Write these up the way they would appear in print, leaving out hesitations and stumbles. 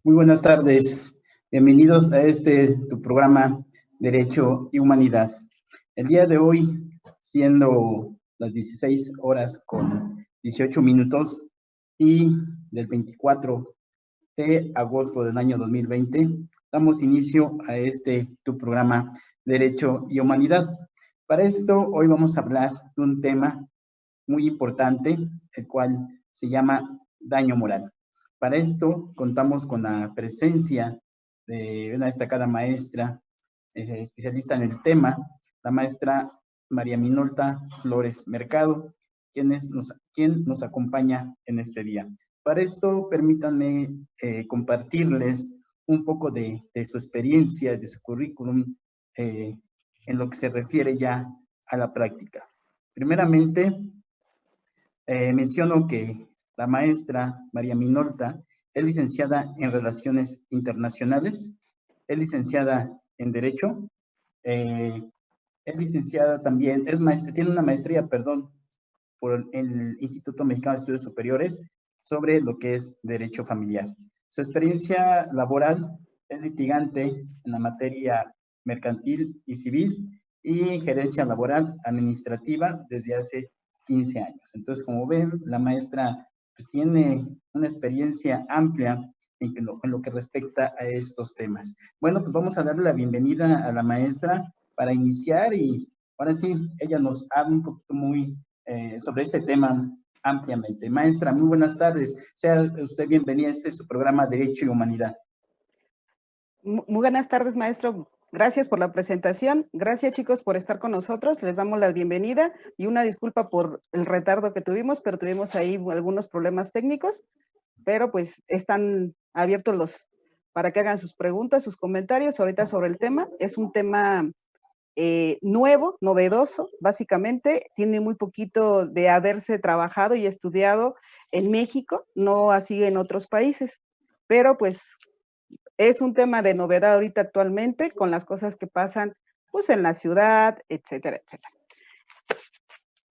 Muy buenas tardes. Bienvenidos a tu programa Derecho y Humanidad. El día de hoy, siendo las 16 horas con 18 minutos y del 24 de agosto del año 2020, damos inicio a tu programa Derecho y Humanidad. Para esto, hoy vamos a hablar de un tema muy importante, el cual se llama daño moral. Para esto contamos con la presencia de una destacada maestra, especialista en el tema, la maestra María Minolta Flores Mercado, quien nos acompaña en este día. Para esto, permítanme compartirles un poco de su experiencia, de su currículum, en lo que se refiere ya a la práctica. Primeramente, menciono que la maestra María Minolta es licenciada en Relaciones Internacionales, es licenciada en Derecho, eh, es licenciada también, tiene una maestría, perdón, por el Instituto Mexicano de Estudios Superiores sobre lo que es Derecho Familiar. Su experiencia laboral es litigante en la materia mercantil y civil y gerencia laboral administrativa desde hace 15 años. Entonces, como ven, la maestra pues tiene una experiencia amplia en lo que respecta a estos temas. Bueno, pues vamos a darle la bienvenida a la maestra para iniciar y ahora sí, ella nos habla un poquito sobre este tema ampliamente. Maestra, muy buenas tardes. Sea usted bienvenida a su programa Derecho y Humanidad. Muy buenas tardes, maestro. Gracias por la presentación. Gracias, chicos, por estar con nosotros. Les damos la bienvenida y una disculpa por el retardo que tuvimos, pero tuvimos ahí algunos problemas técnicos, pero pues están abiertos para que hagan sus preguntas, sus comentarios ahorita sobre el tema. Es un tema nuevo, novedoso, básicamente. Tiene muy poquito de haberse trabajado y estudiado en México, no así en otros países, pero pues es un tema de novedad ahorita actualmente con las cosas que pasan pues en la ciudad, etcétera, etcétera.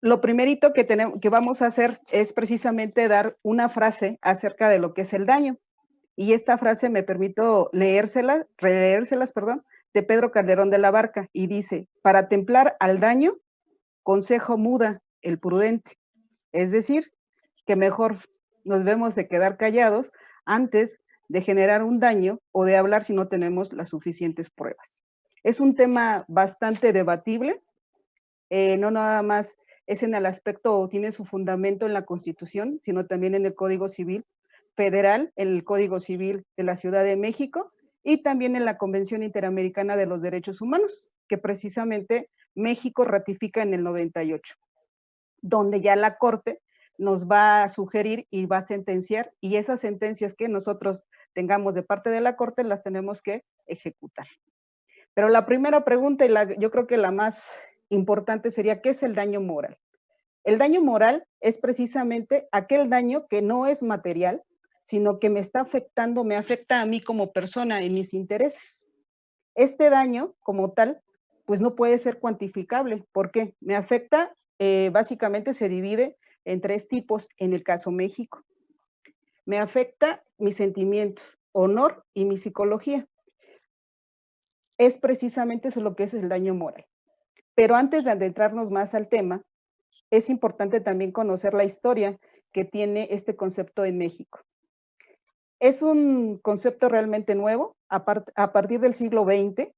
Lo primerito que vamos a hacer es precisamente dar una frase acerca de lo que es el daño. Y esta frase me permito releérselas, de Pedro Calderón de la Barca, y dice: para templar al daño, consejo muda el prudente. Es decir, que mejor nos vemos de quedar callados antes de generar un daño o de hablar si no tenemos las suficientes pruebas. Es un tema bastante debatible, no nada más es en el aspecto o tiene su fundamento en la Constitución, sino también en el Código Civil Federal, en el Código Civil de la Ciudad de México y también en la Convención Interamericana de los Derechos Humanos, que precisamente México ratifica en el 98, donde ya la Corte nos va a sugerir y va a sentenciar, y esas sentencias que nosotros tengamos de parte de la Corte las tenemos que ejecutar. Pero la primera pregunta, y yo creo que la más importante sería: ¿qué es el daño moral? El daño moral es precisamente aquel daño que no es material, sino que me está afectando, me afecta a mí como persona en mis intereses. Este daño, como tal, pues no puede ser cuantificable. ¿Por qué? Me afecta, básicamente se divide en 3 tipos en el caso México. Me afecta mis sentimientos, honor y mi psicología. Es precisamente eso lo que es el daño moral. Pero antes de adentrarnos más al tema, es importante también conocer la historia que tiene este concepto en México. Es un concepto realmente nuevo. A partir del siglo XX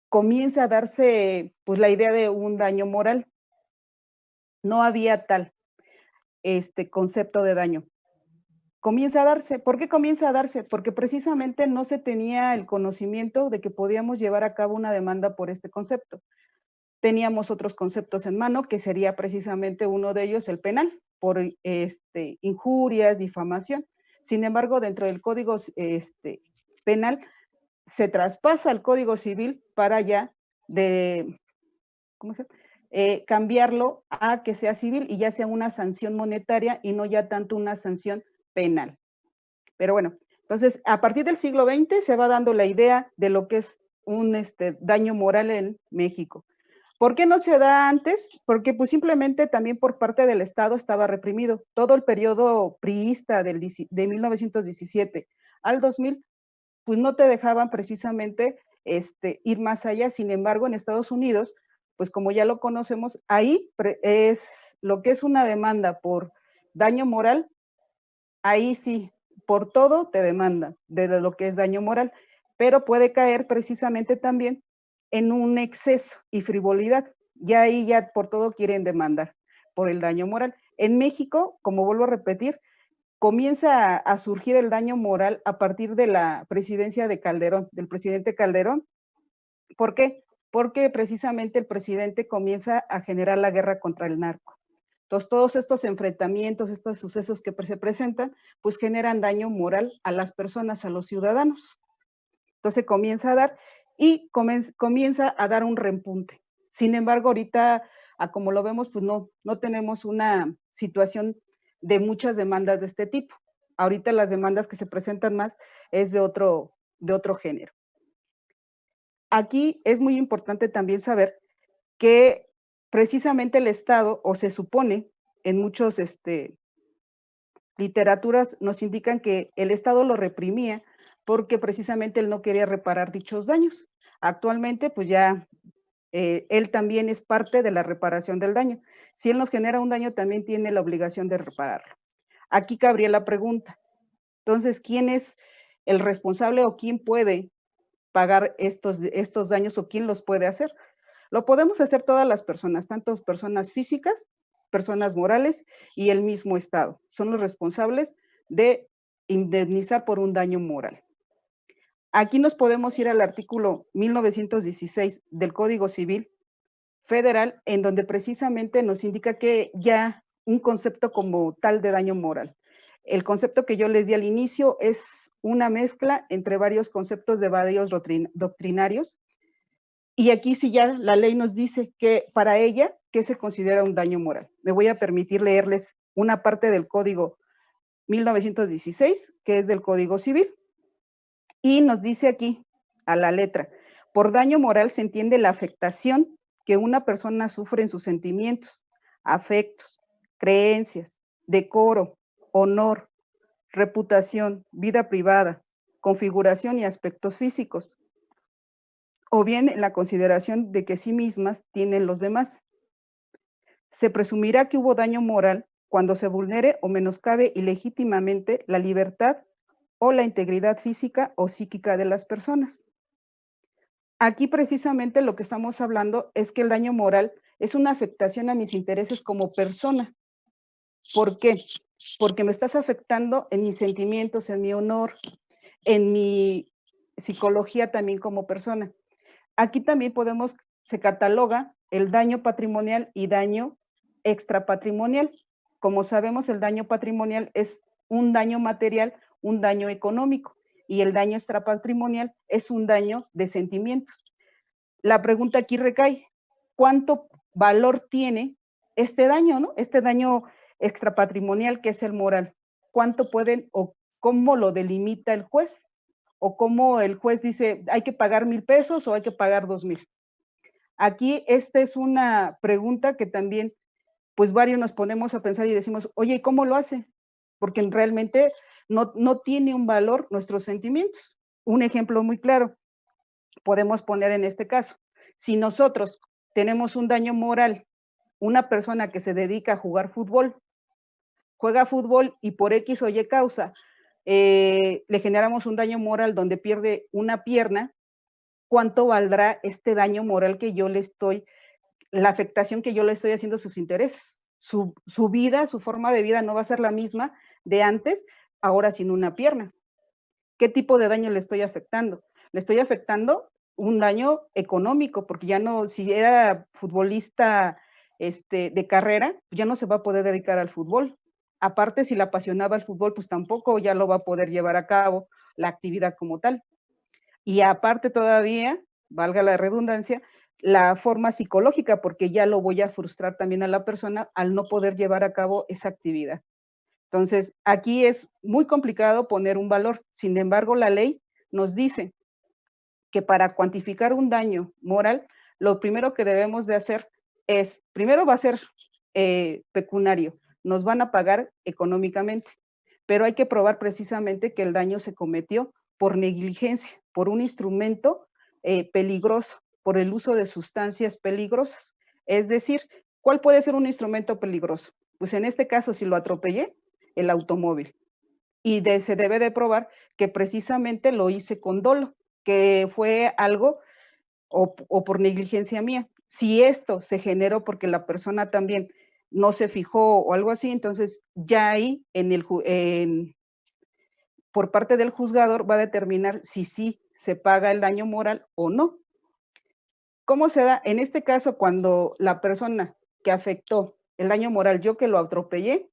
comienza a darse pues la idea de un daño moral. No había tal concepto de daño. Comienza a darse. ¿Por qué comienza a darse? Porque precisamente no se tenía el conocimiento de que podíamos llevar a cabo una demanda por este concepto. Teníamos otros conceptos en mano, que sería precisamente uno de ellos el penal, por injurias, difamación. Sin embargo, dentro del Código Penal se traspasa al Código Civil para ya cambiarlo a que sea civil y ya sea una sanción monetaria y no ya tanto una sanción penal. Pero bueno, entonces a partir del siglo XX se va dando la idea de lo que es un daño moral en México. ¿Por qué no se da antes? Porque pues simplemente también por parte del Estado estaba reprimido. Todo el periodo priista de 1917 al 2000 pues no te dejaban precisamente ir más allá. Sin embargo, en Estados Unidos, pues como ya lo conocemos, ahí es lo que es una demanda por daño moral, ahí sí, por todo te demandan de lo que es daño moral, pero puede caer precisamente también en un exceso y frivolidad. Ya ahí ya por todo quieren demandar por el daño moral. En México, como vuelvo a repetir, comienza a surgir el daño moral a partir de la presidencia de Calderón, del presidente Calderón. ¿Por qué? Porque precisamente el presidente comienza a generar la guerra contra el narco. Entonces, todos estos enfrentamientos, estos sucesos que se presentan, pues generan daño moral a las personas, a los ciudadanos. Entonces comienza a dar y comienza a dar un repunte. Sin embargo, ahorita, como lo vemos, pues no tenemos una situación de muchas demandas de este tipo. Ahorita las demandas que se presentan más es de otro género. Aquí es muy importante también saber que precisamente el Estado, o se supone en muchos literaturas nos indican que el Estado lo reprimía porque precisamente él no quería reparar dichos daños. Actualmente, pues ya él también es parte de la reparación del daño. Si él nos genera un daño, también tiene la obligación de repararlo. Aquí cabría la pregunta. Entonces, ¿quién es el responsable o quién puede pagar estos daños o quién los puede hacer? Lo podemos hacer todas las personas, tanto personas físicas, personas morales y el mismo Estado. Son los responsables de indemnizar por un daño moral. Aquí nos podemos ir al artículo 1916 del Código Civil Federal, en donde precisamente nos indica que ya un concepto como tal de daño moral. El concepto que yo les di al inicio es una mezcla entre varios conceptos de varios doctrinarios, y aquí sí ya la ley nos dice que para ella, ¿qué se considera un daño moral? Me voy a permitir leerles una parte del Código 1916, que es del Código Civil, y nos dice aquí, a la letra, por daño moral se entiende la afectación que una persona sufre en sus sentimientos, afectos, creencias, decoro, honor, reputación, vida privada, configuración y aspectos físicos, o bien en la consideración de que sí mismas tienen los demás. Se presumirá que hubo daño moral cuando se vulnere o menoscabe ilegítimamente la libertad o la integridad física o psíquica de las personas. Aquí precisamente lo que estamos hablando es que el daño moral es una afectación a mis intereses como persona. ¿Por qué? Porque me estás afectando en mis sentimientos, en mi honor, en mi psicología también como persona. Aquí también se cataloga el daño patrimonial y daño extrapatrimonial. Como sabemos, el daño patrimonial es un daño material, un daño económico, y el daño extrapatrimonial es un daño de sentimientos. La pregunta aquí recae, ¿cuánto valor tiene este daño, ¿no? Este daño extrapatrimonial que es el moral. ¿Cuánto pueden o cómo lo delimita el juez? O cómo el juez dice, hay que pagar 1,000 pesos o hay que pagar 2,000. Aquí esta es una pregunta que también, pues varios nos ponemos a pensar y decimos, oye, ¿y cómo lo hace? Porque realmente no tiene un valor nuestros sentimientos. Un ejemplo muy claro, podemos poner en este caso, si nosotros tenemos un daño moral, una persona que se dedica a jugar fútbol, juega fútbol y por X o Y causa le generamos un daño moral donde pierde una pierna, ¿cuánto valdrá este daño moral que yo le estoy, la afectación que yo le estoy haciendo a sus intereses? Su vida, su forma de vida no va a ser la misma de antes, ahora sin una pierna. ¿Qué tipo de daño le estoy afectando? Le estoy afectando un daño económico, porque ya no, si era futbolista de carrera, ya no se va a poder dedicar al fútbol. Aparte, si le apasionaba el fútbol, pues tampoco ya lo va a poder llevar a cabo la actividad como tal. Y aparte todavía, valga la redundancia, la forma psicológica, porque ya lo voy a frustrar también a la persona al no poder llevar a cabo esa actividad. Entonces, aquí es muy complicado poner un valor. Sin embargo, la ley nos dice que para cuantificar un daño moral, lo primero que debemos de hacer es, primero va a ser pecuniario, nos van a pagar económicamente, pero hay que probar precisamente que el daño se cometió por negligencia, por un instrumento peligroso, por el uso de sustancias peligrosas. Es decir, ¿cuál puede ser un instrumento peligroso? Pues en este caso, si lo atropellé, el automóvil. Y se debe de probar que precisamente lo hice con dolo, que fue algo o por negligencia mía. Si esto se generó porque la persona también no se fijó o algo así, entonces ya ahí por parte del juzgador va a determinar si sí se paga el daño moral o no. ¿Cómo se da? En este caso, cuando la persona que afectó el daño moral, yo que lo atropellé,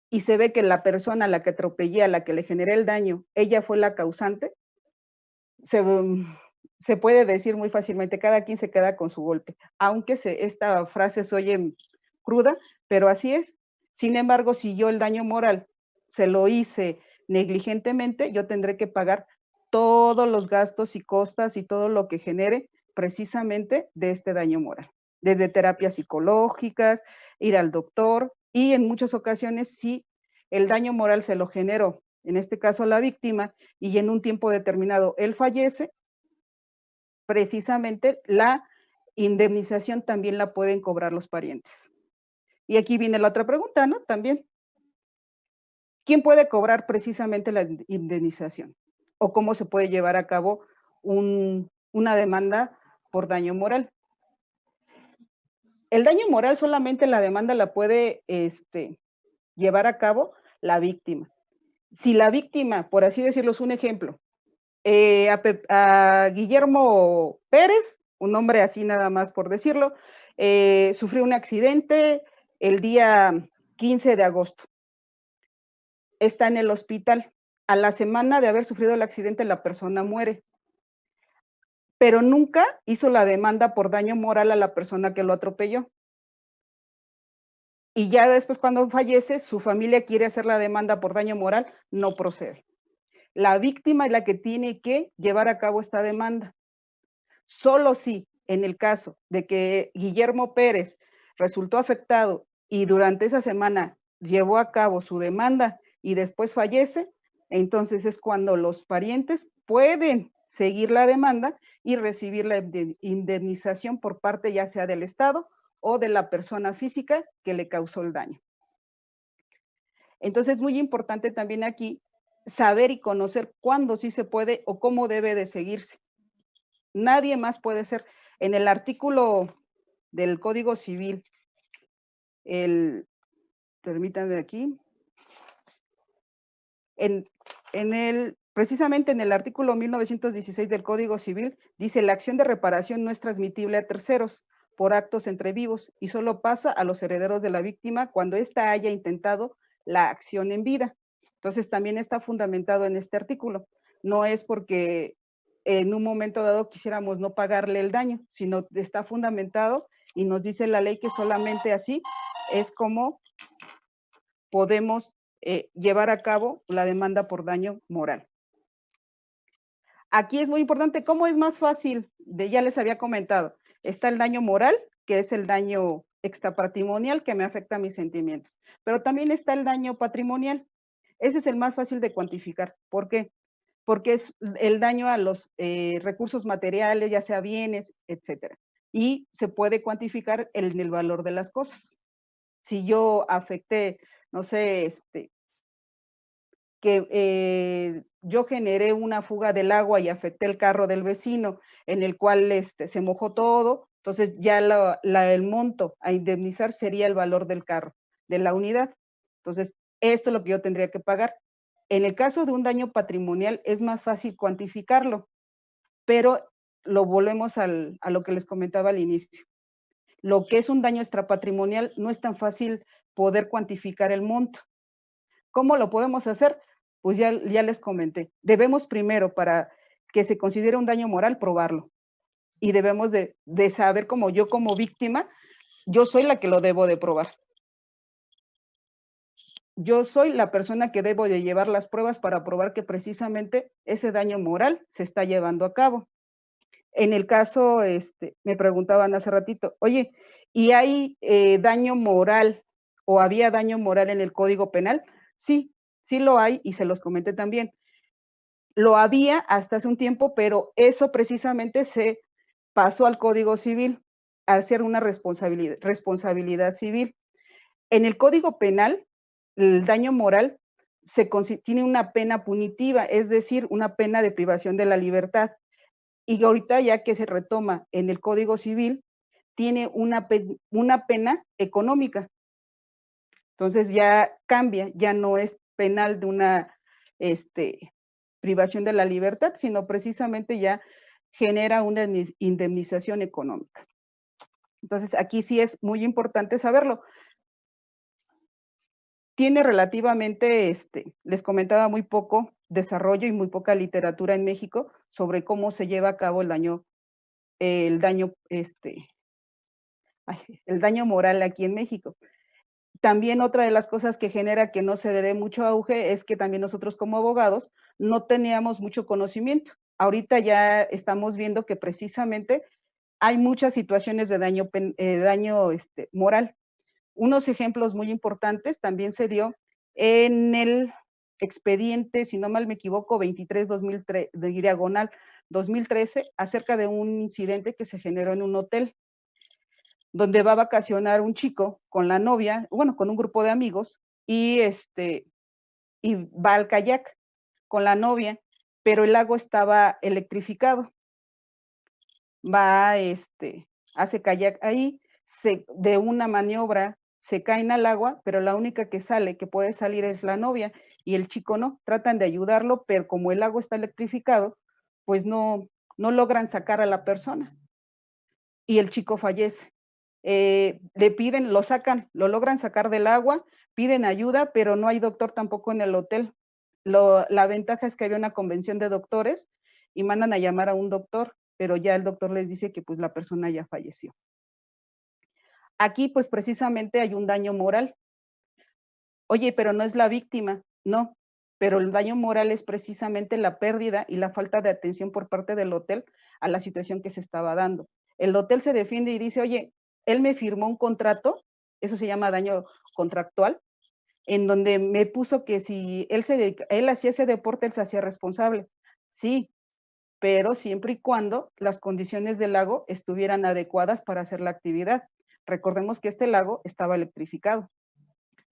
y se ve que la persona a la que atropellé, a la que le generé el daño, ella fue la causante, se puede decir muy fácilmente, cada quien se queda con su golpe, aunque esta frase se oye cruda, pero así es. Sin embargo, si yo el daño moral se lo hice negligentemente, yo tendré que pagar todos los gastos y costas y todo lo que genere precisamente de este daño moral, desde terapias psicológicas, ir al doctor, y en muchas ocasiones si el daño moral se lo generó, en este caso a la víctima, y en un tiempo determinado él fallece, precisamente la indemnización también la pueden cobrar los parientes. Y aquí viene la otra pregunta, ¿no? También, ¿quién puede cobrar precisamente la indemnización? ¿O cómo se puede llevar a cabo una demanda por daño moral? El daño moral solamente la demanda la puede llevar a cabo la víctima. Si la víctima, por así decirlo, es un ejemplo, a Guillermo Pérez, un hombre así nada más por decirlo, sufrió un accidente el día 15 de agosto. Está en el hospital. A la semana de haber sufrido el accidente, la persona muere. Pero nunca hizo la demanda por daño moral a la persona que lo atropelló. Y ya después, cuando fallece, su familia quiere hacer la demanda por daño moral, no procede. La víctima es la que tiene que llevar a cabo esta demanda. Solo si en el caso de que Guillermo Pérez resultó afectado y durante esa semana llevó a cabo su demanda y después fallece, entonces es cuando los parientes pueden seguir la demanda y recibir la indemnización por parte ya sea del Estado o de la persona física que le causó el daño. Entonces es muy importante también aquí saber y conocer cuándo sí se puede o cómo debe de seguirse. Nadie más puede ser. En el artículo del Código Civil, permítanme aquí, precisamente en el artículo 1916 del Código Civil, dice: la acción de reparación no es transmitible a terceros por actos entre vivos y solo pasa a los herederos de la víctima cuando ésta haya intentado la acción en vida. Entonces también está fundamentado en este artículo. No es porque en un momento dado quisiéramos no pagarle el daño, sino está fundamentado y nos dice la ley que solamente así es como podemos llevar a cabo la demanda por daño moral. Aquí es muy importante, ¿cómo es más fácil? Ya les había comentado, está el daño moral, que es el daño extrapatrimonial que me afecta a mis sentimientos, pero también está el daño patrimonial. Ese es el más fácil de cuantificar. ¿Por qué? Porque es el daño a los recursos materiales, ya sea bienes, etcétera. Y se puede cuantificar en el valor de las cosas. Si yo afecté, no sé, que yo generé una fuga del agua y afecté el carro del vecino, en el cual se mojó todo, entonces ya el monto a indemnizar sería el valor del carro, de la unidad. Entonces, esto es lo que yo tendría que pagar. En el caso de un daño patrimonial es más fácil cuantificarlo, pero lo volvemos a lo que les comentaba al inicio. Lo que es un daño extrapatrimonial no es tan fácil poder cuantificar el monto. ¿Cómo lo podemos hacer? Pues ya les comenté. Debemos primero, para que se considere un daño moral, probarlo. Y debemos de saber, como yo como víctima, yo soy la que lo debo de probar. Yo soy la persona que debo de llevar las pruebas para probar que precisamente ese daño moral se está llevando a cabo. En el caso, me preguntaban hace ratito, oye, ¿y hay daño moral o había daño moral en el Código Penal? Sí, sí lo hay y se los comenté también. lo había hasta hace un tiempo, pero eso precisamente se pasó al Código Civil, al ser una responsabilidad civil. En el Código Penal, el daño moral tiene una pena punitiva, es decir, una pena de privación de la libertad. Y ahorita ya que se retoma en el Código Civil, tiene una pena económica. Entonces ya cambia, ya no es penal de una privación de la libertad, sino precisamente ya genera una indemnización económica. Entonces aquí sí es muy importante saberlo. Tiene relativamente, les comentaba, muy poco desarrollo y muy poca literatura en México sobre cómo se lleva a cabo el daño moral aquí en México. También otra de las cosas que genera que no se le dé mucho auge es que también nosotros como abogados no teníamos mucho conocimiento. Ahorita ya estamos viendo que precisamente hay muchas situaciones de daño moral. Unos ejemplos muy importantes también se dio en el expediente, si no mal me equivoco, 23/2013, diagonal 2013, acerca de un incidente que se generó en un hotel, donde va a vacacionar un chico con la novia, bueno, con un grupo de amigos, y va al kayak con la novia, pero el lago estaba electrificado. Va, hace kayak ahí, de una maniobra se caen al agua, pero la única que puede salir es la novia, y el chico no. Tratan de ayudarlo, pero como el agua está electrificado, pues no logran sacar a la persona, y el chico fallece. Le piden, lo logran sacar del agua, piden ayuda, pero no hay doctor tampoco en el hotel. La ventaja es que había una convención de doctores y mandan a llamar a un doctor, pero ya el doctor les dice que pues la persona ya falleció. Aquí pues precisamente hay un daño moral. Oye, pero no es la víctima, no, pero el daño moral es precisamente la pérdida y la falta de atención por parte del hotel a la situación que se estaba dando. El hotel se defiende y dice, oye, él me firmó un contrato, eso se llama daño contractual, en donde me puso que si él hacía ese deporte, él se hacía responsable. Sí, pero siempre y cuando las condiciones del lago estuvieran adecuadas para hacer la actividad. Recordemos que este lago estaba electrificado.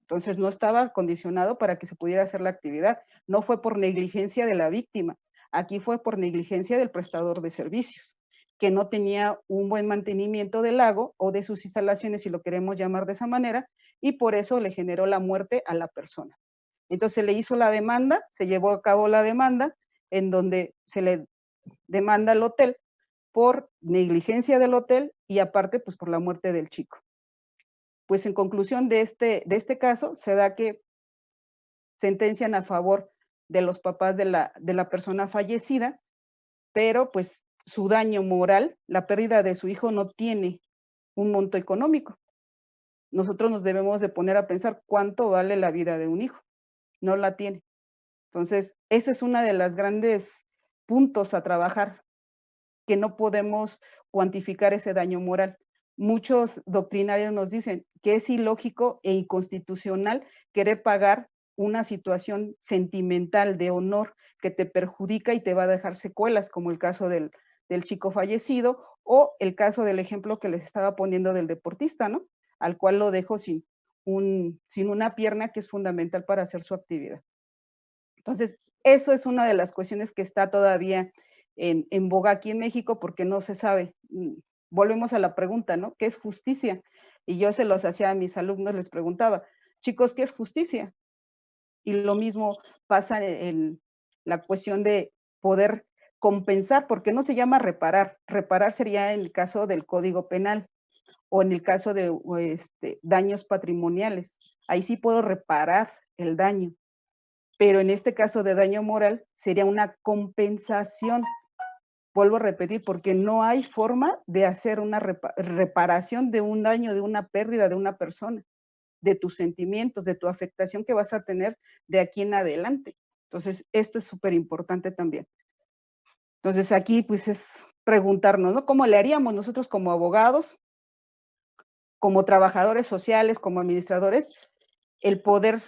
Entonces no estaba condicionado para que se pudiera hacer la actividad. No fue por negligencia de la víctima, aquí fue por negligencia del prestador de servicios, que no tenía un buen mantenimiento del lago o de sus instalaciones, si lo queremos llamar de esa manera, y por eso le generó la muerte a la persona. Entonces le hizo la demanda, se llevó a cabo la demanda, en donde se le demanda al hotel por negligencia del hotel y aparte pues por la muerte del chico. Pues en conclusión de este caso, se da que sentencian a favor de los papás de la persona fallecida, pero pues su daño moral, la pérdida de su hijo no tiene un monto económico. Nosotros nos debemos de poner a pensar cuánto vale la vida de un hijo. No la tiene. Entonces, ese es uno de los grandes puntos a trabajar, que no podemos cuantificar ese daño moral. Muchos doctrinarios nos dicen que es ilógico e inconstitucional querer pagar una situación sentimental de honor que te perjudica y te va a dejar secuelas, como el caso del chico fallecido o el caso del ejemplo que les estaba poniendo del deportista, ¿no? Al cual lo dejo sin una pierna que es fundamental para hacer su actividad. Entonces, eso es una de las cuestiones que está todavía en boga aquí en México porque no se sabe. Volvemos a la pregunta, ¿no? ¿Qué es justicia? Y yo se los hacía a mis alumnos, les preguntaba, chicos, ¿qué es justicia? Y lo mismo pasa en la cuestión de poder compensar, porque no se llama reparar. Reparar sería en el caso del Código Penal o en el caso de daños patrimoniales. Ahí sí puedo reparar el daño, pero en este caso de daño moral sería una compensación. Vuelvo a repetir, porque no hay forma de hacer una reparación de un daño, de una pérdida de una persona, de tus sentimientos, de tu afectación que vas a tener de aquí en adelante. Entonces, esto es súper importante también. Entonces, aquí pues es preguntarnos, ¿no? ¿Cómo le haríamos nosotros como abogados, como trabajadores sociales, como administradores, el poder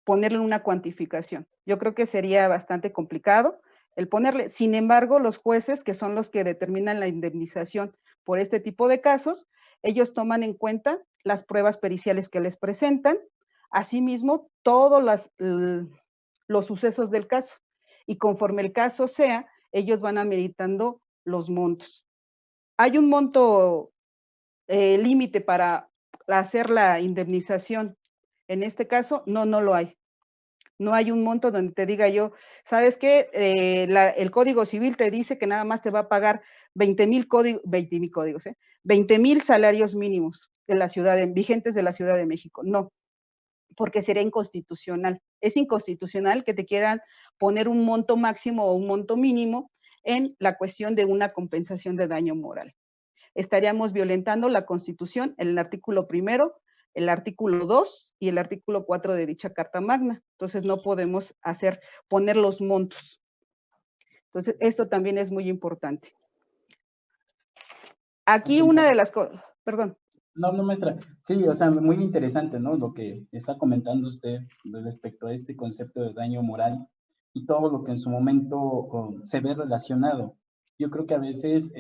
ponerle una cuantificación? Yo creo que sería bastante complicado. el ponerle. Sin embargo, los jueces, que son los que determinan la indemnización por este tipo de casos, ellos toman en cuenta las pruebas periciales que les presentan, asimismo, todos los sucesos del caso. Y conforme el caso sea, ellos van ameritando los montos. ¿Hay un monto límite para hacer la indemnización? En este caso, no lo hay. No hay un monto donde te diga yo, ¿sabes qué? El Código Civil te dice que nada más te va a pagar 20,000 códigos, 20,000 salarios mínimos de la vigentes de la Ciudad de México. No, porque sería inconstitucional. Es inconstitucional que te quieran poner un monto máximo o un monto mínimo en la cuestión de una compensación de daño moral. Estaríamos violentando la Constitución en el artículo 1, el artículo 2 y el artículo 4 de dicha Carta Magna. Entonces no podemos poner los montos. Entonces esto también es muy importante. Aquí una de las cosas, perdón. No, maestra. Sí, o sea, muy interesante, ¿no? Lo que está comentando usted respecto a este concepto de daño moral y todo lo que en su momento se ve relacionado. Yo creo que a veces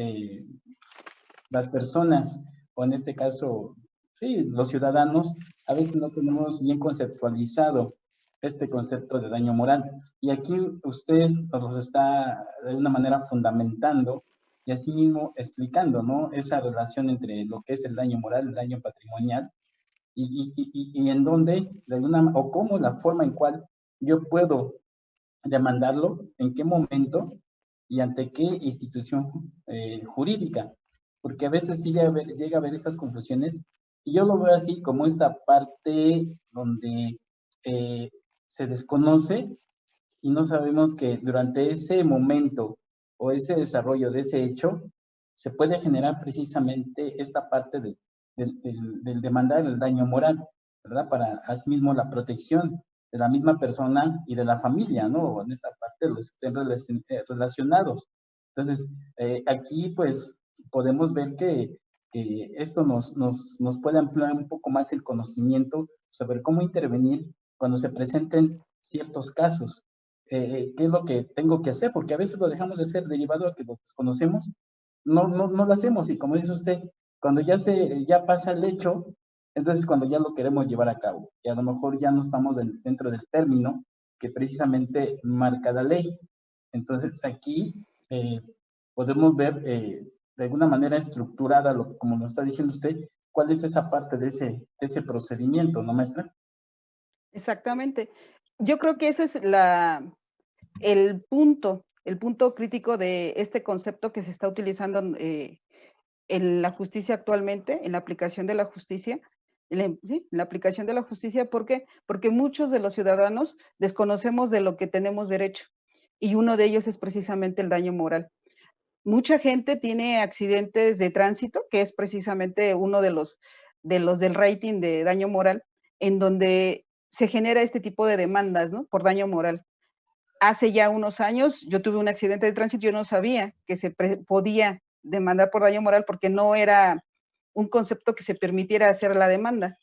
las personas, o en este caso, sí, los ciudadanos, a veces no tenemos bien conceptualizado este concepto de daño moral. Y aquí usted nos está de una manera fundamentando y asimismo explicando, ¿no? Esa relación entre lo que es el daño moral, el daño patrimonial, y en dónde, o cómo la forma en cual yo puedo demandarlo, en qué momento y ante qué institución jurídica. Porque a veces sí llega a haber esas confusiones, y yo lo veo así como esta parte donde se desconoce y no sabemos que durante ese momento o ese desarrollo de ese hecho se puede generar precisamente esta parte del demandar el daño moral, ¿verdad? Para asimismo la protección de la misma persona y de la familia, ¿no? En esta parte los que estén relacionados. Entonces, aquí pues podemos ver que esto nos puede ampliar un poco más el conocimiento sobre cómo intervenir cuando se presenten ciertos casos. ¿Qué es lo que tengo que hacer? Porque a veces lo dejamos de hacer derivado a que lo desconocemos, no lo hacemos, y como dice usted, cuando ya pasa el hecho, entonces cuando ya lo queremos llevar a cabo, y a lo mejor ya no estamos dentro del término que precisamente marca la ley. Entonces aquí podemos ver de alguna manera estructurada, como lo está diciendo usted, cuál es esa parte de ese procedimiento, ¿no, maestra? Exactamente. Yo creo que ese es el punto crítico de este concepto que se está utilizando en la justicia actualmente, en la aplicación de la justicia. La aplicación de la justicia, ¿por qué? Porque muchos de los ciudadanos desconocemos de lo que tenemos derecho, y uno de ellos es precisamente el daño moral. Mucha gente tiene accidentes de tránsito, que es precisamente uno de los del rating de daño moral, en donde se genera este tipo de demandas, ¿no? Por daño moral. Hace ya unos años yo tuve un accidente de tránsito, yo no sabía que se podía demandar por daño moral porque no era un concepto que se permitiera hacer la demanda.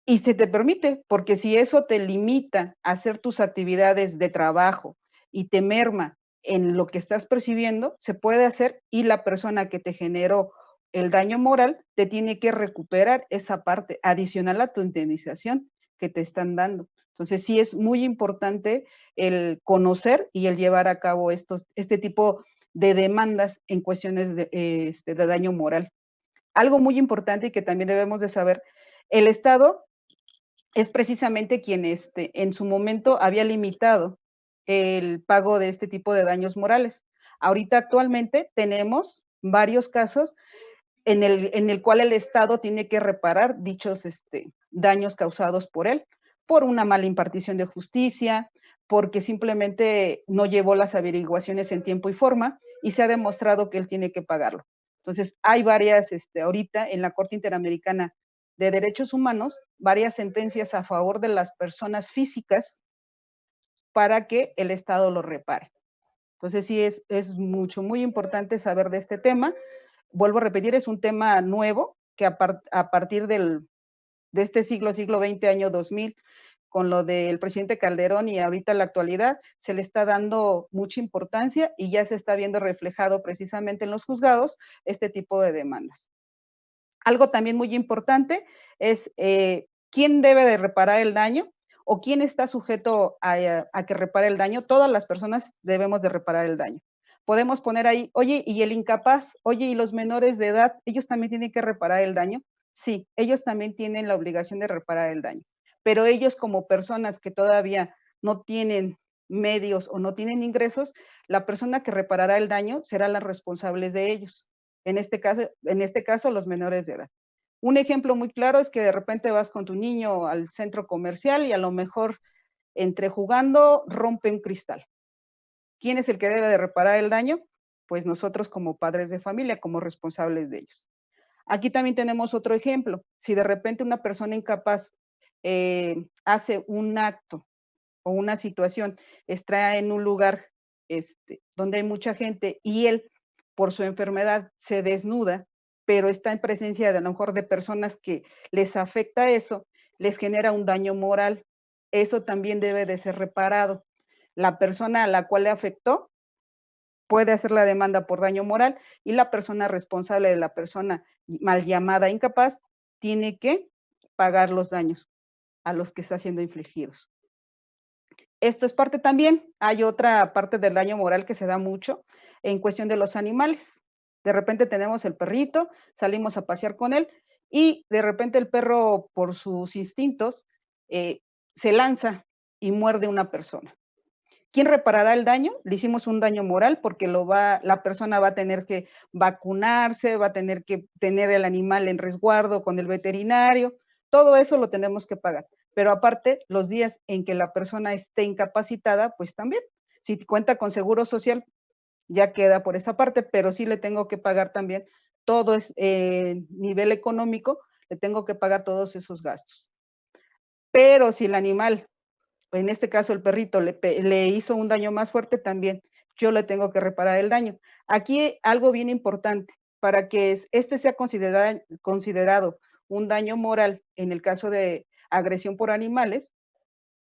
Y se te permite, porque si eso te limita a hacer tus actividades de trabajo y te merma en lo que estás percibiendo, se puede hacer, y la persona que te generó el daño moral te tiene que recuperar esa parte adicional a tu indemnización que te están dando. Entonces sí es muy importante el conocer y el llevar a cabo este tipo de demandas en cuestiones de daño moral. Algo muy importante y que también debemos de saber, el Estado es precisamente quien en su momento había limitado el pago de este tipo de daños morales. Ahorita actualmente tenemos varios casos en el cual el Estado tiene que reparar dichos daños causados por él, por una mala impartición de justicia, porque simplemente no llevó las averiguaciones en tiempo y forma, y se ha demostrado que él tiene que pagarlo. Entonces, hay varias, ahorita en la Corte Interamericana de Derechos Humanos, varias sentencias a favor de las personas físicas para que el Estado lo repare. Entonces, sí es muy importante saber de este tema. Vuelvo a repetir, es un tema nuevo que a partir de este siglo XX, año 2000, con lo del presidente Calderón y ahorita en la actualidad se le está dando mucha importancia y ya se está viendo reflejado precisamente en los juzgados este tipo de demandas. Algo también muy importante es quién debe de reparar el daño o quién está sujeto a que repare el daño. Todas las personas debemos de reparar el daño. Podemos poner ahí, oye, ¿y el incapaz? Oye, ¿y los menores de edad? ¿Ellos también tienen que reparar el daño? Sí, ellos también tienen la obligación de reparar el daño. Pero ellos como personas que todavía no tienen medios o no tienen ingresos, la persona que reparará el daño será la responsable de ellos. En este caso, los menores de edad. Un ejemplo muy claro es que de repente vas con tu niño al centro comercial y a lo mejor entre jugando rompe un cristal. ¿Quién es el que debe de reparar el daño? Pues nosotros como padres de familia, como responsables de ellos. Aquí también tenemos otro ejemplo. Si de repente una persona incapaz hace un acto o una situación, está en un lugar donde hay mucha gente y él, por su enfermedad, se desnuda, pero está en presencia de a lo mejor de personas que les afecta eso, les genera un daño moral. Eso también debe de ser reparado. La persona a la cual le afectó puede hacer la demanda por daño moral y la persona responsable de la persona mal llamada incapaz tiene que pagar los daños a los que está siendo infligidos. Esto es parte también, hay otra parte del daño moral que se da mucho en cuestión de los animales. De repente tenemos el perrito, salimos a pasear con él y de repente el perro por sus instintos se lanza y muerde a una persona. ¿Quién reparará el daño? Le hicimos un daño moral porque la persona va a tener que vacunarse, va a tener que tener el animal en resguardo con el veterinario, todo eso lo tenemos que pagar. Pero aparte, los días en que la persona esté incapacitada, pues también. Si cuenta con seguro social, ya queda por esa parte, pero sí le tengo que pagar también todo es nivel económico, le tengo que pagar todos esos gastos. Pero si el animal, en este caso el perrito, le hizo un daño más fuerte, también yo le tengo que reparar el daño. Aquí algo bien importante, para que este sea considerado un daño moral en el caso de agresión por animales,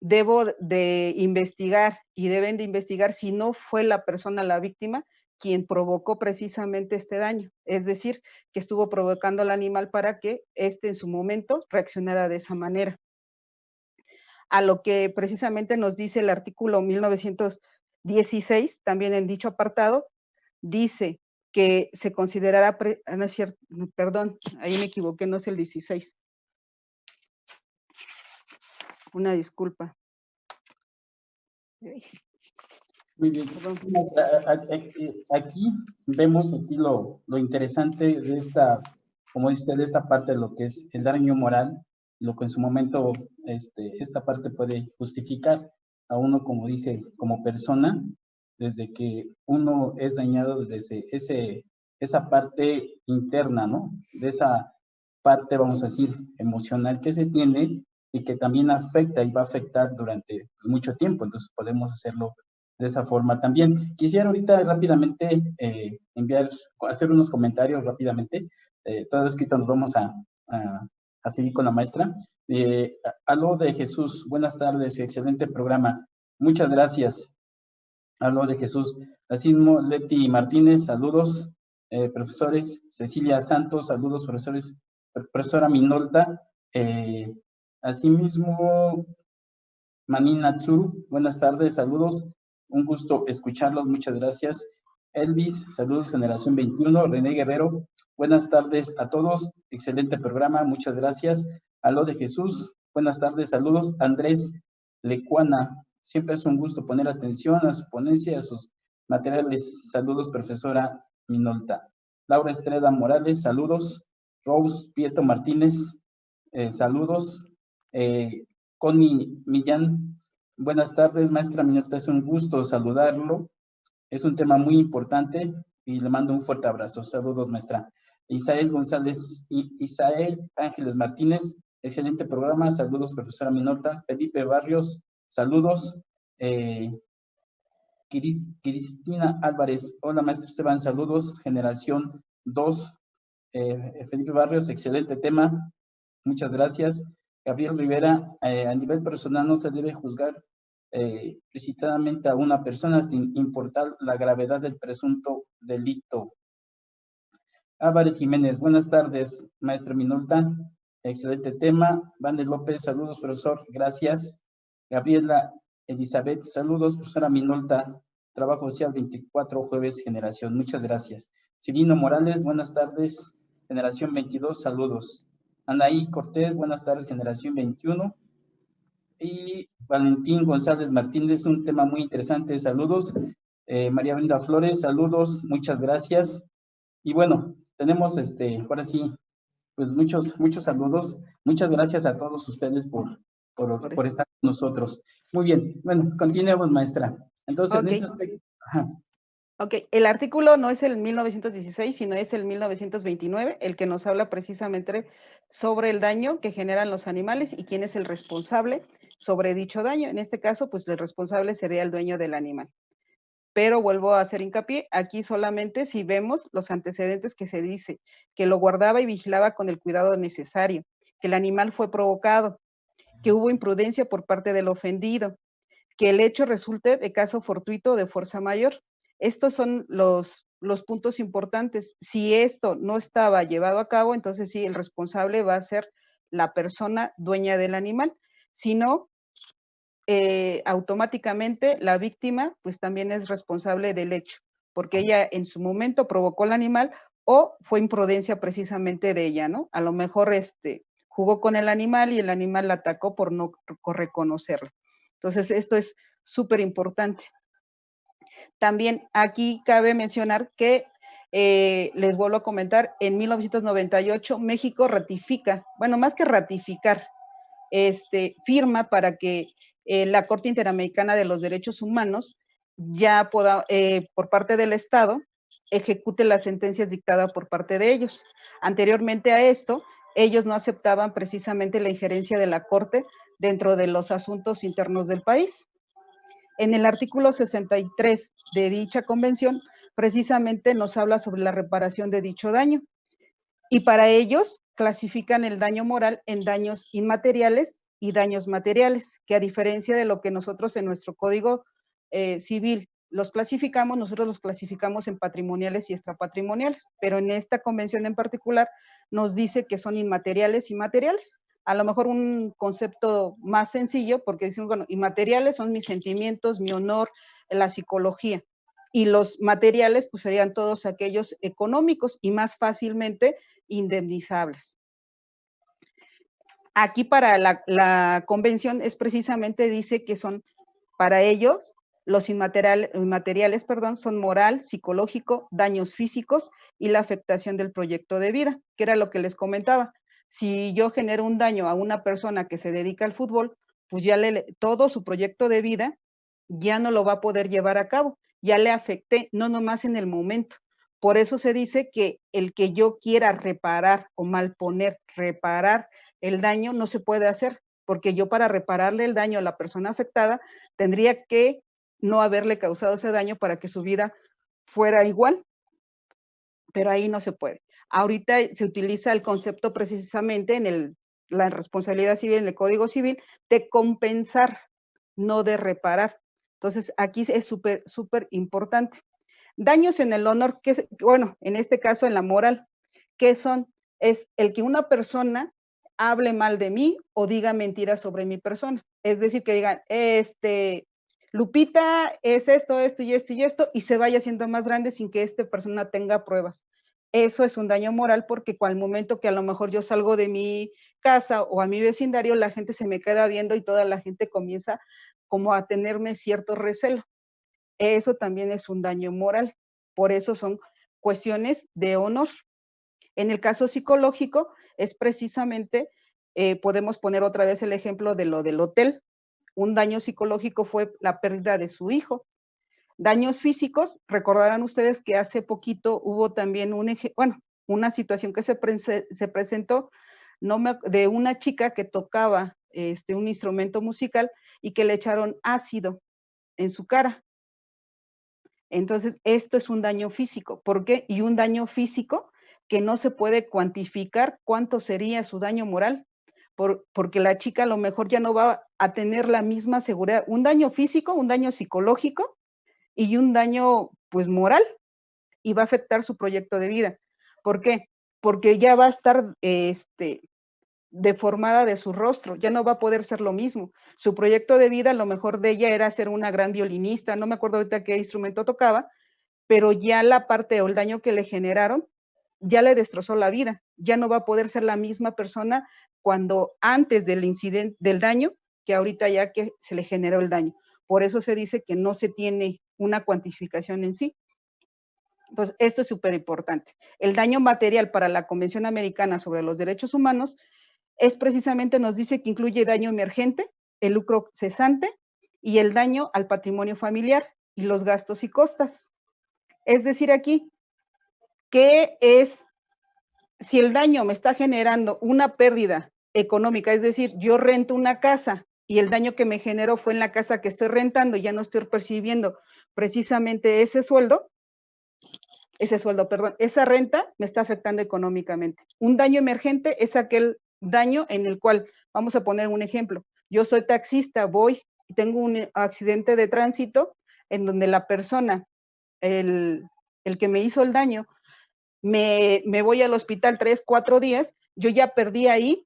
debo de investigar y deben de investigar si no fue la persona, la víctima, quien provocó precisamente este daño. Es decir, que estuvo provocando al animal para que en su momento reaccionara de esa manera. A lo que precisamente nos dice el artículo 1916, también en dicho apartado, dice que se considerará, no es cierto, perdón, ahí me equivoqué, no es el 16. Una disculpa. Muy bien. Aquí vemos lo interesante de esta, como dice, de esta parte de lo que es el daño moral, lo que en su momento esta parte puede justificar a uno, como dice, como persona, desde que uno es dañado desde esa parte interna, ¿no? De esa parte, vamos a decir, emocional que se tiene y que también afecta y va a afectar durante mucho tiempo. Entonces podemos hacerlo de esa forma también. Quisiera ahorita rápidamente hacer unos comentarios rápidamente. Toda vez que nos vamos a seguir con la maestra. Aló de Jesús, buenas tardes, excelente programa. Muchas gracias. Aló de Jesús. Así mismo, Leti Martínez, saludos. Profesores, Cecilia Santos, saludos, profesores. Profesora Minolta. Asimismo, Manina Tsuru, buenas tardes, saludos. Un gusto escucharlos, muchas gracias. Elvis, saludos, Generación 21. René Guerrero, buenas tardes a todos. Excelente programa, muchas gracias. Aló de Jesús, buenas tardes, saludos. Andrés Lecuana, siempre es un gusto poner atención a su ponencia, a sus materiales. Saludos, profesora Minolta. Laura Estrada Morales, saludos. Rose Prieto Martínez, saludos. Connie Millán, buenas tardes, maestra Minolta, es un gusto saludarlo. Es un tema muy importante y le mando un fuerte abrazo. Saludos, maestra. Isael González, Isael Ángeles Martínez, excelente programa. Saludos, profesora Minolta. Felipe Barrios, saludos. Cristina Álvarez, hola, maestro Esteban, saludos. Generación 2, Felipe Barrios, excelente tema. Muchas gracias. Gabriel Rivera, a nivel personal no se debe juzgar precipitadamente a una persona sin importar la gravedad del presunto delito. Álvarez Jiménez, buenas tardes, maestra Minolta. Excelente tema. Vander López, saludos, profesor, gracias. Gabriela Elizabeth, saludos, profesora Minolta. Trabajo social 24, jueves, generación. Muchas gracias. Cirino Morales, buenas tardes, generación 22, saludos. Anaí Cortés, buenas tardes, generación 21. Y Valentín González Martínez, un tema muy interesante, saludos. María Brenda Flores, saludos, muchas gracias. Y bueno, tenemos ahora sí, pues muchos saludos. Muchas gracias a todos ustedes por estar con nosotros. Muy bien, bueno, continuemos, maestra. Entonces, en este aspecto. Ajá. Ok, el artículo no es el 1916, sino es el 1929, el que nos habla precisamente sobre el daño que generan los animales y quién es el responsable sobre dicho daño. En este caso, pues el responsable sería el dueño del animal. Pero vuelvo a hacer hincapié, aquí solamente si vemos los antecedentes que se dice, que lo guardaba y vigilaba con el cuidado necesario, que el animal fue provocado, que hubo imprudencia por parte del ofendido, que el hecho resulte de caso fortuito o de fuerza mayor. Estos son los puntos importantes. Si esto no estaba llevado a cabo, entonces sí, el responsable va a ser la persona dueña del animal. Si no, automáticamente la víctima pues también es responsable del hecho, porque ella en su momento provocó el animal o fue imprudencia precisamente de ella, ¿no? A lo mejor jugó con el animal y el animal la atacó por no reconocerlo. Entonces, esto es súper importante. También aquí cabe mencionar que, les vuelvo a comentar, en 1998 México ratifica, bueno, más que ratificar, firma para que la Corte Interamericana de los Derechos Humanos ya pueda, por parte del Estado, ejecute las sentencias dictadas por parte de ellos. Anteriormente a esto, ellos no aceptaban precisamente la injerencia de la Corte dentro de los asuntos internos del país. En el artículo 63 de dicha convención, precisamente nos habla sobre la reparación de dicho daño. Y para ellos clasifican el daño moral en daños inmateriales y daños materiales, que a diferencia de lo que nosotros en nuestro Código Civil los clasificamos, nosotros los clasificamos en patrimoniales y extrapatrimoniales, pero en esta convención en particular nos dice que son inmateriales y materiales. A lo mejor un concepto más sencillo, porque decimos, bueno, inmateriales son mis sentimientos, mi honor, la psicología, y los materiales pues serían todos aquellos económicos y más fácilmente indemnizables. Aquí para la convención es precisamente, dice que son, para ellos, los inmateriales, son moral, psicológico, daños físicos y la afectación del proyecto de vida, que era lo que les comentaba. Si yo genero un daño a una persona que se dedica al fútbol, pues ya todo su proyecto de vida ya no lo va a poder llevar a cabo, ya le afecté, no nomás en el momento. Por eso se dice que el que yo quiera reparar o malponer, reparar el daño no se puede hacer, porque yo para repararle el daño a la persona afectada tendría que no haberle causado ese daño para que su vida fuera igual, pero ahí no se puede. Ahorita se utiliza el concepto precisamente en la responsabilidad civil, en el Código Civil, de compensar, no de reparar. Entonces, aquí es súper, súper importante. Daños en el honor, que es, bueno, en este caso en la moral, ¿qué son? Es el que una persona hable mal de mí o diga mentiras sobre mi persona. Es decir, que digan, Lupita es esto, esto y esto y esto, y se vaya haciendo más grande sin que esta persona tenga pruebas. Eso es un daño moral porque al momento que a lo mejor yo salgo de mi casa o a mi vecindario, la gente se me queda viendo y toda la gente comienza como a tenerme cierto recelo. Eso también es un daño moral. Por eso son cuestiones de honor. En el caso psicológico, es precisamente, podemos poner otra vez el ejemplo de lo del hotel. Un daño psicológico fue la pérdida de su hijo. Daños físicos, recordarán ustedes que hace poquito hubo también una situación que se presentó de una chica que tocaba un instrumento musical y que le echaron ácido en su cara. Entonces, esto es un daño físico. ¿Por qué? Y un daño físico que no se puede cuantificar cuánto sería su daño moral, porque la chica a lo mejor ya no va a tener la misma seguridad, un daño físico, un daño psicológico y un daño pues moral, y va a afectar su proyecto de vida. ¿Por qué? Porque ya va a estar deformada de su rostro, ya no va a poder ser lo mismo. Su proyecto de vida, a lo mejor de ella era ser una gran violinista, no me acuerdo ahorita qué instrumento tocaba, pero ya la parte o el daño que le generaron ya le destrozó la vida, ya no va a poder ser la misma persona cuando antes del incidente, del daño, que ahorita ya que se le generó el daño. Por eso se dice que no se tiene una cuantificación en sí. Entonces, esto es súper importante. El daño material para la Convención Americana sobre los Derechos Humanos es precisamente, nos dice que incluye daño emergente, el lucro cesante y el daño al patrimonio familiar y los gastos y costas. Es decir, aquí, ¿qué es? Si el daño me está generando una pérdida económica, es decir, yo rento una casa y el daño que me generó fue en la casa que estoy rentando y ya no estoy percibiendo precisamente ese sueldo, perdón, esa renta me está afectando económicamente. Un daño emergente es aquel daño en el cual, vamos a poner un ejemplo, yo soy taxista, voy y tengo un accidente de tránsito en donde la persona, el que me hizo el daño, me voy al hospital 3, 4 días, yo ya perdí ahí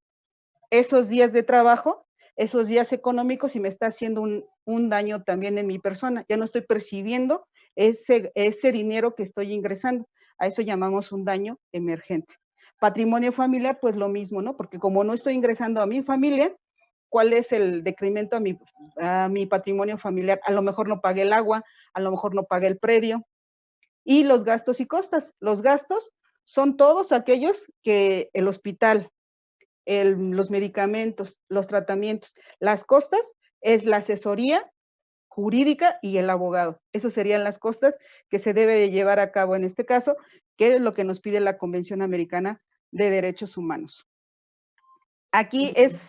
esos días de trabajo, esos días económicos y me está haciendo un daño también en mi persona. Ya no estoy percibiendo ese dinero que estoy ingresando. A eso llamamos un daño emergente. Patrimonio familiar, pues lo mismo, ¿no? Porque como no estoy ingresando a mi familia, ¿cuál es el decremento a mi patrimonio familiar? A lo mejor no pagué el agua, a lo mejor no pagué el predio. Y los gastos y costas. Los gastos son todos aquellos que el hospital, los medicamentos, los tratamientos. Las costas es la asesoría jurídica y el abogado. Esas serían las costas que se debe de llevar a cabo en este caso, que es lo que nos pide la Convención Americana de Derechos Humanos. Aquí es...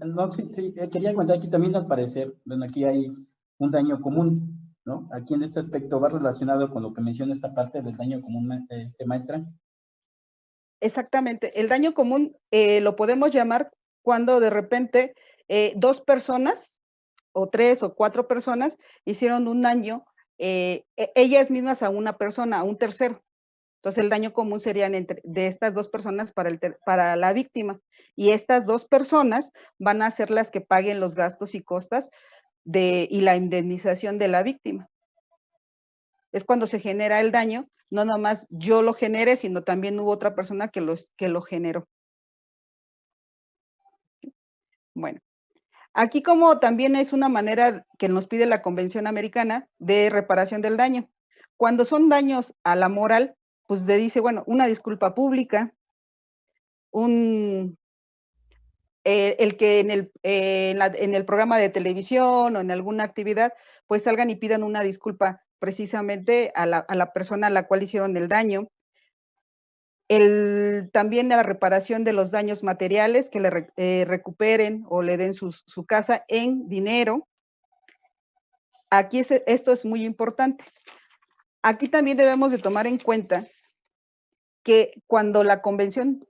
No, sí, quería comentar aquí también al parecer, bueno, aquí hay un daño común, ¿no? Aquí en este aspecto va relacionado con lo que menciona esta parte del daño común, maestra. Exactamente. El daño común lo podemos llamar cuando de repente 2 personas o 3 o 4 personas hicieron un daño, ellas mismas a una persona, a un tercero. Entonces el daño común serían de estas 2 personas para la víctima. Y estas 2 personas van a ser las que paguen los gastos y costas y la indemnización de la víctima. Es cuando se genera el daño, no nomás yo lo generé, sino también hubo otra persona que lo generó. Bueno, aquí como también es una manera que nos pide la Convención Americana de reparación del daño. Cuando son daños a la moral, pues le dice, bueno, una disculpa pública, el que en el programa de televisión o en alguna actividad, pues salgan y pidan una disculpa precisamente a la persona a la cual hicieron el daño. También la reparación de los daños materiales, que le recuperen o le den su casa en dinero. Aquí esto es muy importante. Aquí también debemos de tomar en cuenta que cuando la convención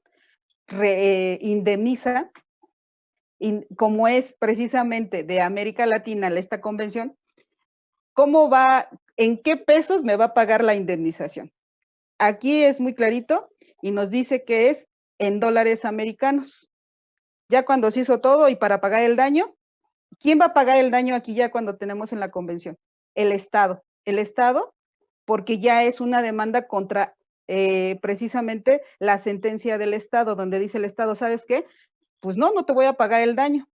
indemniza, como es precisamente de América Latina esta convención, ¿cómo va, en qué pesos me va a pagar la indemnización? Aquí es muy clarito y nos dice que es en dólares americanos. Ya cuando se hizo todo y para pagar el daño, ¿quién va a pagar el daño aquí ya cuando tenemos en la convención? El Estado. El Estado, porque ya es una demanda contra precisamente la sentencia del Estado, donde dice el Estado, ¿sabes qué? Pues no te voy a pagar el daño.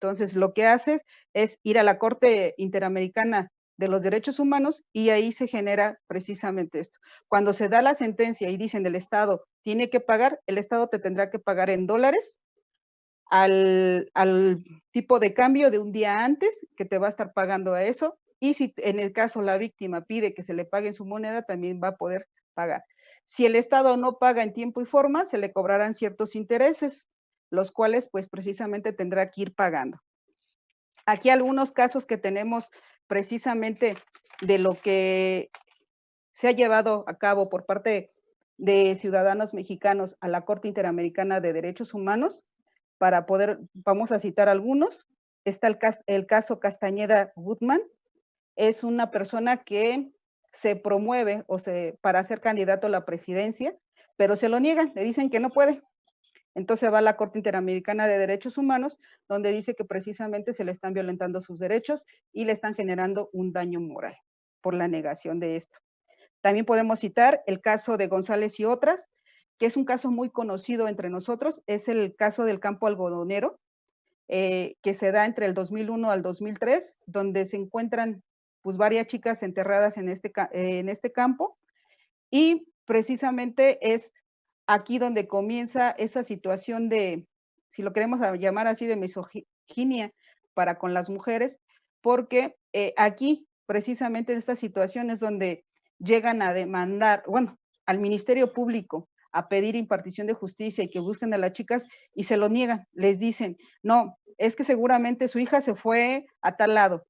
Entonces, lo que haces es ir a la Corte Interamericana de los Derechos Humanos y ahí se genera precisamente esto. Cuando se da la sentencia y dicen el Estado tiene que pagar, el Estado te tendrá que pagar en dólares al tipo de cambio de un día antes que te va a estar pagando a eso, y si en el caso la víctima pide que se le pague en su moneda, también va a poder pagar. Si el Estado no paga en tiempo y forma, se le cobrarán ciertos intereses, los cuales pues precisamente tendrá que ir pagando. Aquí algunos casos que tenemos precisamente de lo que se ha llevado a cabo por parte de ciudadanos mexicanos a la Corte Interamericana de Derechos Humanos, vamos a citar algunos. Está el caso Castañeda Guzmán. Es una persona que se promueve para ser candidato a la presidencia, pero se lo niegan, le dicen que no puede. Entonces va a la Corte Interamericana de Derechos Humanos, donde dice que precisamente se le están violentando sus derechos y le están generando un daño moral por la negación de esto. También podemos citar el caso de González y otras, que es un caso muy conocido entre nosotros, es el caso del campo algodonero, que se da entre el 2001 al 2003, donde se encuentran pues varias chicas enterradas en este campo, y precisamente es aquí donde comienza esa situación de, si lo queremos llamar así, de misoginia para con las mujeres, porque aquí precisamente en esta situación es donde llegan a demandar, bueno, al Ministerio Público a pedir impartición de justicia y que busquen a las chicas y se lo niegan, les dicen, no, es que seguramente su hija se fue a tal lado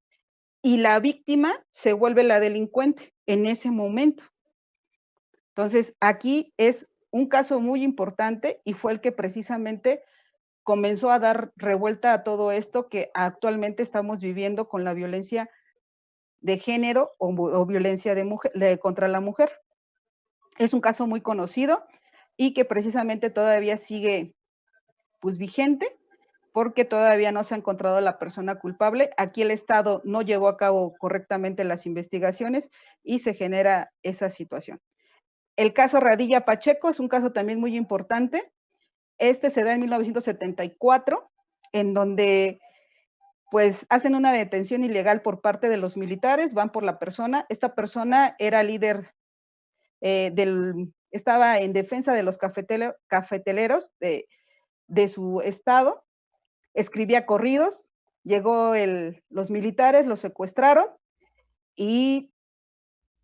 y la víctima se vuelve la delincuente en ese momento. Entonces, aquí es un caso muy importante y fue el que precisamente comenzó a dar revuelta a todo esto que actualmente estamos viviendo con la violencia de género o violencia contra la mujer. Es un caso muy conocido y que precisamente todavía sigue pues vigente porque todavía no se ha encontrado la persona culpable. Aquí el Estado no llevó a cabo correctamente las investigaciones y se genera esa situación. El caso Radilla Pacheco es un caso también muy importante. Este se da en 1974, en donde pues hacen una detención ilegal por parte de los militares, van por la persona. Esta persona era líder estaba en defensa de los cafeteleros de su estado, escribía corridos, llegó los militares, lo secuestraron y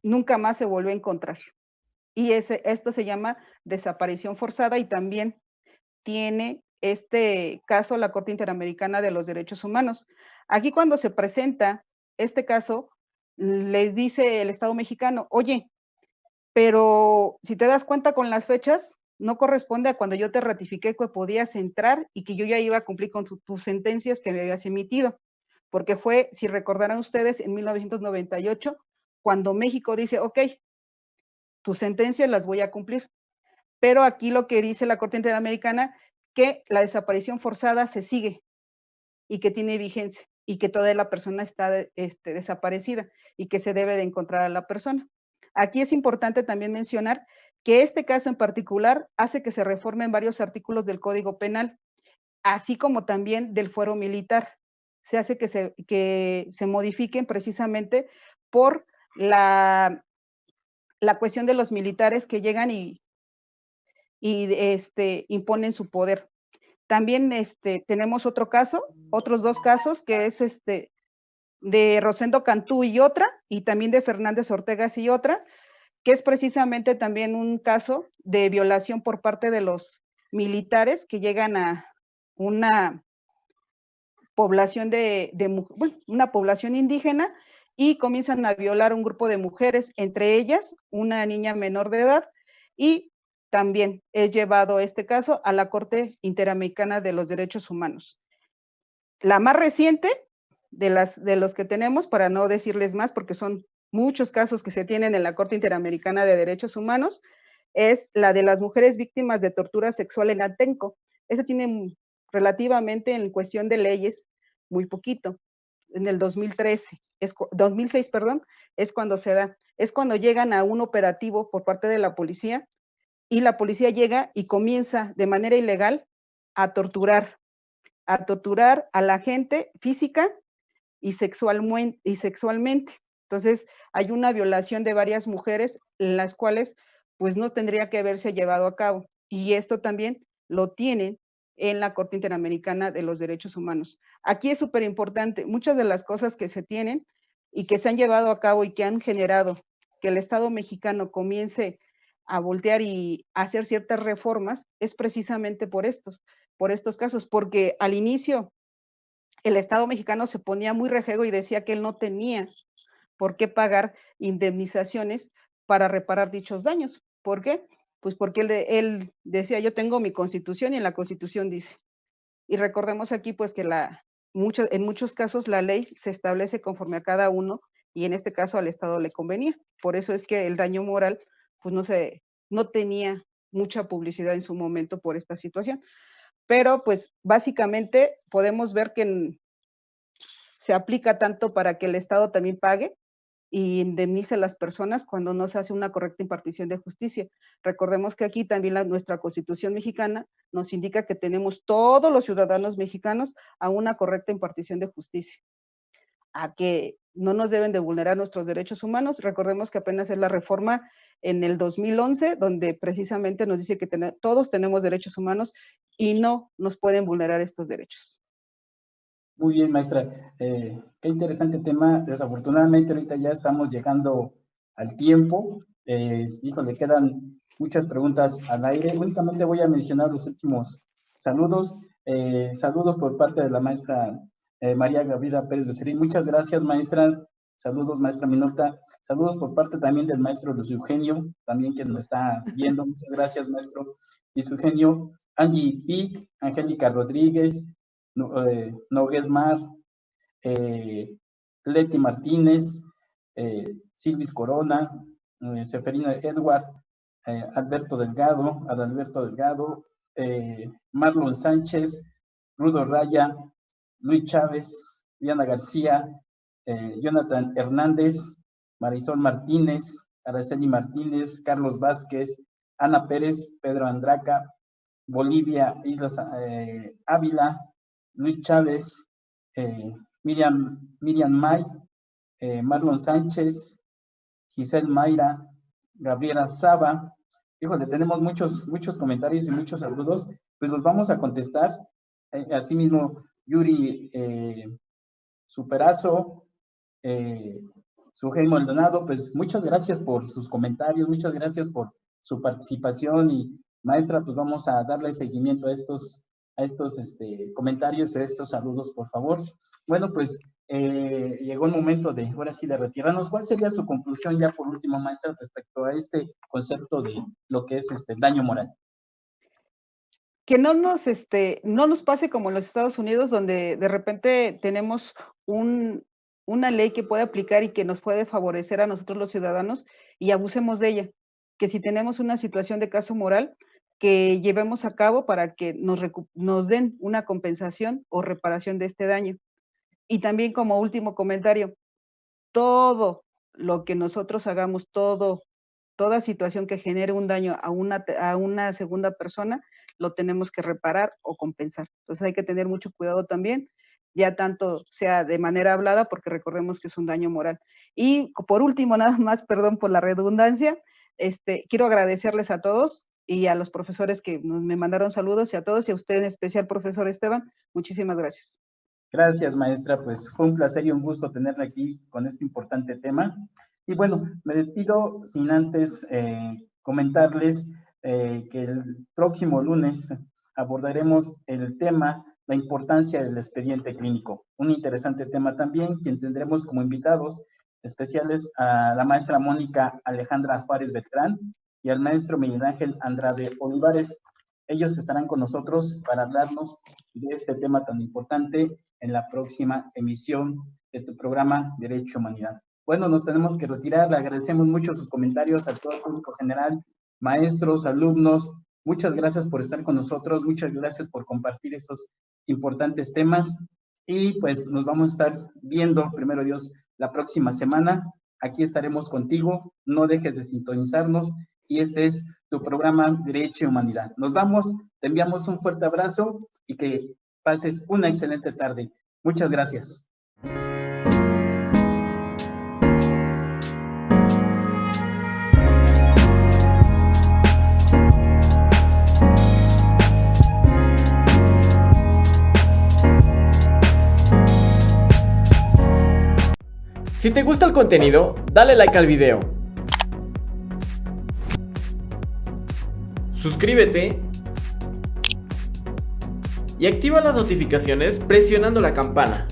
nunca más se volvió a encontrar. Y esto se llama desaparición forzada y también tiene este caso la Corte Interamericana de los Derechos Humanos. Aquí cuando se presenta este caso, les dice el Estado mexicano, oye, pero si te das cuenta con las fechas, no corresponde a cuando yo te ratifiqué que podías entrar y que yo ya iba a cumplir con tus sentencias que me habías emitido, porque fue, si recordarán ustedes, en 1998, cuando México dice, ok, tus sentencias las voy a cumplir. Pero aquí lo que dice la Corte Interamericana, que la desaparición forzada se sigue y que tiene vigencia y que toda la persona está desaparecida y que se debe de encontrar a la persona. Aquí es importante también mencionar que este caso en particular hace que se reformen varios artículos del Código Penal, así como también del fuero militar. Se hace que se modifiquen precisamente por la cuestión de los militares que llegan y imponen su poder. También tenemos otros dos casos, que es de Rosendo Cantú y otra, y también de Fernández Ortega y otra, que es precisamente también un caso de violación por parte de los militares que llegan a una población una población indígena y comienzan a violar un grupo de mujeres, entre ellas una niña menor de edad, y también es llevado este caso a la Corte Interamericana de los Derechos Humanos. La más reciente de los que tenemos, para no decirles más, porque son muchos casos que se tienen en la Corte Interamericana de Derechos Humanos, es la de las mujeres víctimas de tortura sexual en Atenco. Esa tiene relativamente en cuestión de leyes muy poquito, en el 2006, perdón, es cuando se da, es cuando llegan a un operativo por parte de la policía y la policía llega y comienza de manera ilegal a torturar a la gente física y sexualmente. Entonces, hay una violación de varias mujeres, en las cuales pues no tendría que haberse llevado a cabo. Y esto también lo tienen en la Corte Interamericana de los Derechos Humanos. Aquí es súper importante, muchas de las cosas que se tienen y que se han llevado a cabo y que han generado que el Estado mexicano comience a voltear y a hacer ciertas reformas, es precisamente por estos casos, porque al inicio el Estado mexicano se ponía muy rejego y decía que él no tenía por qué pagar indemnizaciones para reparar dichos daños. ¿Por qué? Pues porque él decía, yo tengo mi constitución y en la constitución dice. Y recordemos aquí pues que en muchos casos la ley se establece conforme a cada uno y en este caso al Estado le convenía. Por eso es que el daño moral pues no tenía mucha publicidad en su momento por esta situación. Pero pues básicamente podemos ver que se aplica tanto para que el Estado también pague y indemnice a las personas cuando no se hace una correcta impartición de justicia. Recordemos que aquí también nuestra Constitución mexicana nos indica que tenemos todos los ciudadanos mexicanos a una correcta impartición de justicia, a que no nos deben de vulnerar nuestros derechos humanos. Recordemos que apenas es la reforma en el 2011, donde precisamente nos dice que todos tenemos derechos humanos y no nos pueden vulnerar estos derechos. Muy bien, maestra. Qué interesante tema. Desafortunadamente ahorita ya estamos llegando al tiempo. Híjole, quedan muchas preguntas al aire. Únicamente voy a mencionar los últimos saludos. Saludos por parte de la maestra María Gabriela Pérez Becerril. Muchas gracias, maestra. Saludos, maestra Minolta. Saludos por parte también del maestro Luis Eugenio, también que nos está viendo. Muchas gracias, maestro Luis Eugenio. Angie Pic, Angélica Rodríguez, Nogués Mar, Leti Martínez, Silvis Corona, Seferino Edward, Adalberto Delgado, Marlon Sánchez, Rudo Raya, Luis Chávez, Diana García, Jonathan Hernández, Marisol Martínez, Araceli Martínez, Carlos Vázquez, Ana Pérez, Pedro Andraca, Bolivia, Islas Ávila, Luis Chávez, Miriam May, Marlon Sánchez, Giselle Mayra, Gabriela Saba. Híjole, tenemos muchos comentarios y muchos saludos, pues los vamos a contestar. Asimismo, Yuri Superazo, Sujei Maldonado, pues muchas gracias por sus comentarios, muchas gracias por su participación y maestra, pues vamos a darle seguimiento a estos comentarios, a estos saludos, por favor. Bueno, pues llegó el momento de, ahora sí, de retirarnos. ¿Cuál sería su conclusión ya por último, maestra, respecto a este concepto de lo que es daño moral? Que no nos pase como en los Estados Unidos, donde de repente tenemos una ley que puede aplicar y que nos puede favorecer a nosotros los ciudadanos y abusemos de ella. Que si tenemos una situación de caso moral, que llevemos a cabo para que nos den una compensación o reparación de este daño. Y también como último comentario, todo lo que nosotros hagamos, toda situación que genere un daño a una segunda persona, lo tenemos que reparar o compensar. Entonces hay que tener mucho cuidado también, ya tanto sea de manera hablada, porque recordemos que es un daño moral. Y por último, nada más, perdón por la redundancia, quiero agradecerles a todos y a los profesores que me mandaron saludos y a todos, y a usted en especial, profesor Esteban, muchísimas gracias. Gracias, maestra, pues fue un placer y un gusto tenerla aquí con este importante tema. Y bueno, me despido sin antes comentarles que el próximo lunes abordaremos el tema, la importancia del expediente clínico. Un interesante tema también, quien tendremos como invitados especiales a la maestra Mónica Alejandra Juárez Beltrán y al maestro Miguel Ángel Andrade Olivares. Ellos estarán con nosotros para hablarnos de este tema tan importante en la próxima emisión de tu programa Derecho Humanidad. Bueno, nos tenemos que retirar. Le agradecemos mucho sus comentarios a todo el público general, maestros, alumnos. Muchas gracias por estar con nosotros. Muchas gracias por compartir estos importantes temas. Y pues nos vamos a estar viendo, primero Dios, la próxima semana. Aquí estaremos contigo. No dejes de sintonizarnos. Y este es tu programa Derecho y Humanidad. Nos vamos. Te enviamos un fuerte abrazo y que pases una excelente tarde. Muchas gracias. Si te gusta el contenido, dale like al video. Suscríbete y activa las notificaciones presionando la campana.